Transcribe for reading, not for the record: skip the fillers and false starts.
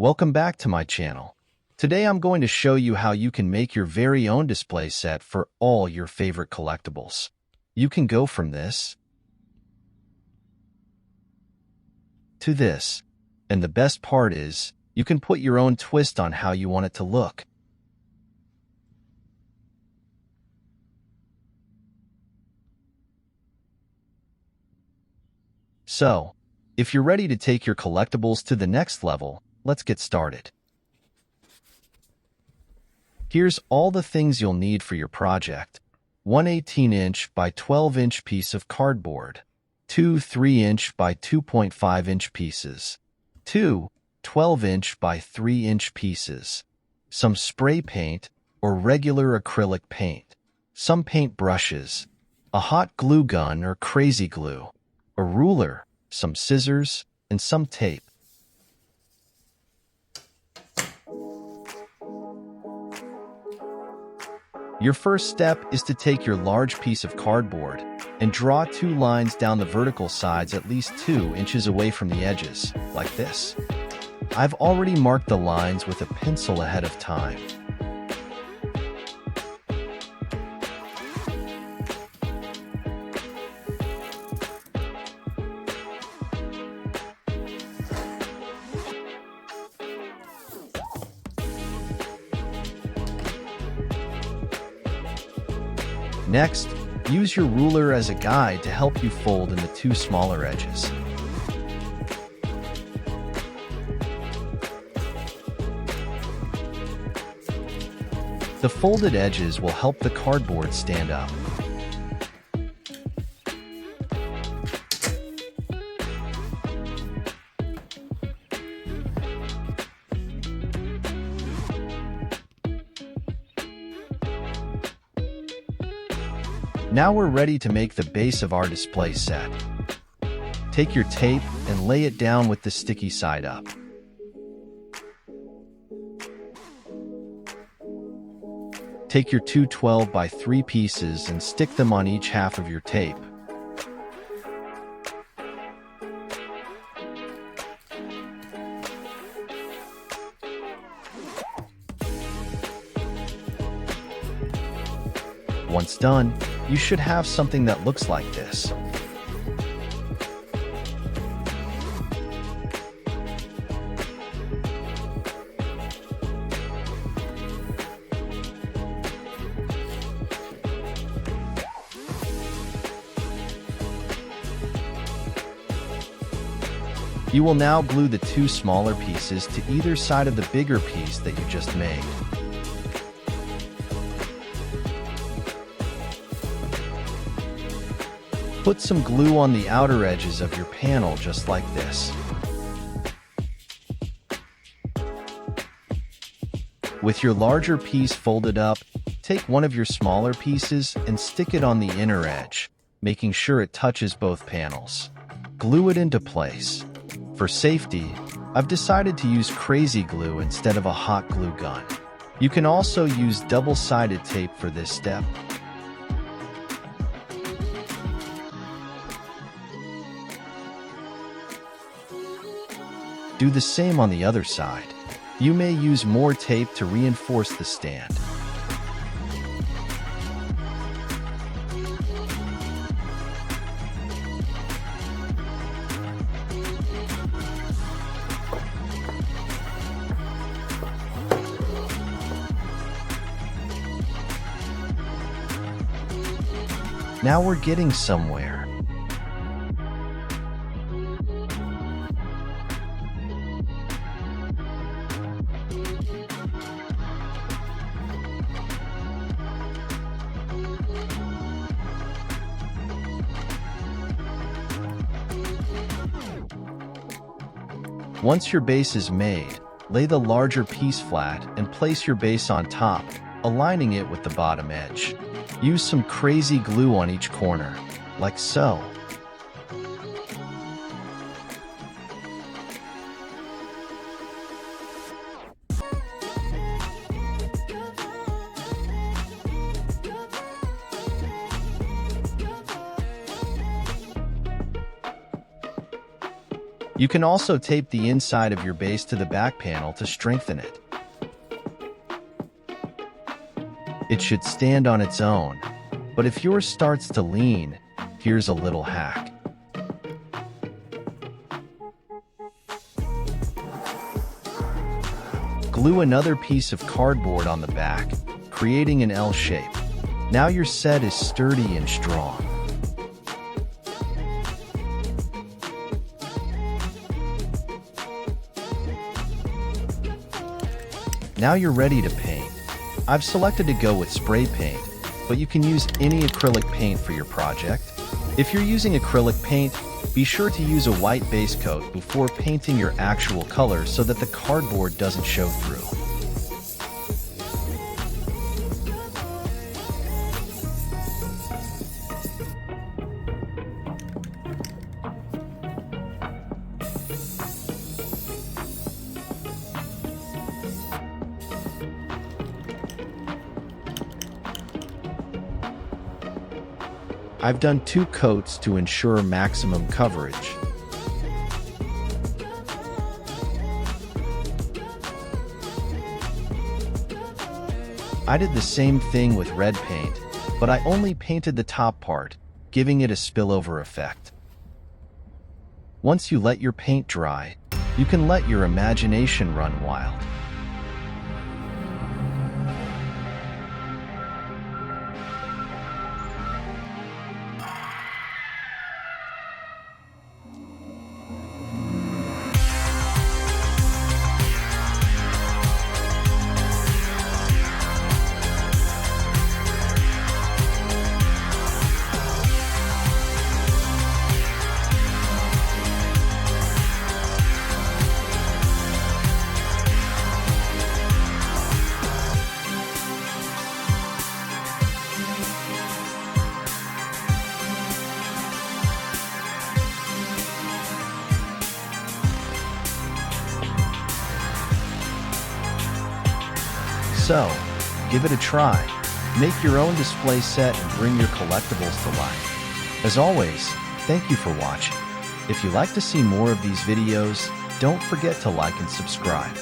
Welcome back to my channel. Today I'm going to show you how you can make your very own display set for all your favorite collectibles. You can go from this to this. And the best part is, you can put your own twist on how you want it to look. So, if you're ready to take your collectibles to the next level, let's get started. Here's all the things you'll need for your project. One 18-inch by 12-inch piece of cardboard, two 3-inch by 2.5-inch pieces, two 12-inch by 3-inch pieces, some spray paint or regular acrylic paint, some paint brushes, a hot glue gun or crazy glue, a ruler, some scissors, and some tape. Your first step is to take your large piece of cardboard and draw two lines down the vertical sides at least 2 inches away from the edges, like this. I've already marked the lines with a pencil ahead of time. Next, use your ruler as a guide to help you fold in the two smaller edges. The folded edges will help the cardboard stand up. Now we're ready to make the base of our display set. Take your tape and lay it down with the sticky side up. Take your two 12 by 3 pieces and stick them on each half of your tape. Once done, you should have something that looks like this. You will now glue the two smaller pieces to either side of the bigger piece that you just made. Put some glue on the outer edges of your panel just like this. With your larger piece folded up, take one of your smaller pieces and stick it on the inner edge, making sure it touches both panels. Glue it into place. For safety, I've decided to use crazy glue instead of a hot glue gun. You can also use double-sided tape for this step. Do the same on the other side. You may use more tape to reinforce the stand. Now we're getting somewhere. Once your base is made, lay the larger piece flat and place your base on top, aligning it with the bottom edge. Use some crazy glue on each corner, like so. You can also tape the inside of your base to the back panel to strengthen it. It should stand on its own, but if yours starts to lean, here's a little hack. Glue another piece of cardboard on the back, creating an L shape. Now your set is sturdy and strong. Now you're ready to paint. I've selected to go with spray paint, but you can use any acrylic paint for your project. If you're using acrylic paint, be sure to use a white base coat before painting your actual color so that the cardboard doesn't show through. I've done 2 coats to ensure maximum coverage. I did the same thing with red paint, but I only painted the top part, giving it a spillover effect. Once you let your paint dry, you can let your imagination run wild. So, give it a try. Make your own display set and bring your collectibles to life. As always, thank you for watching. If you like to see more of these videos, don't forget to like and subscribe.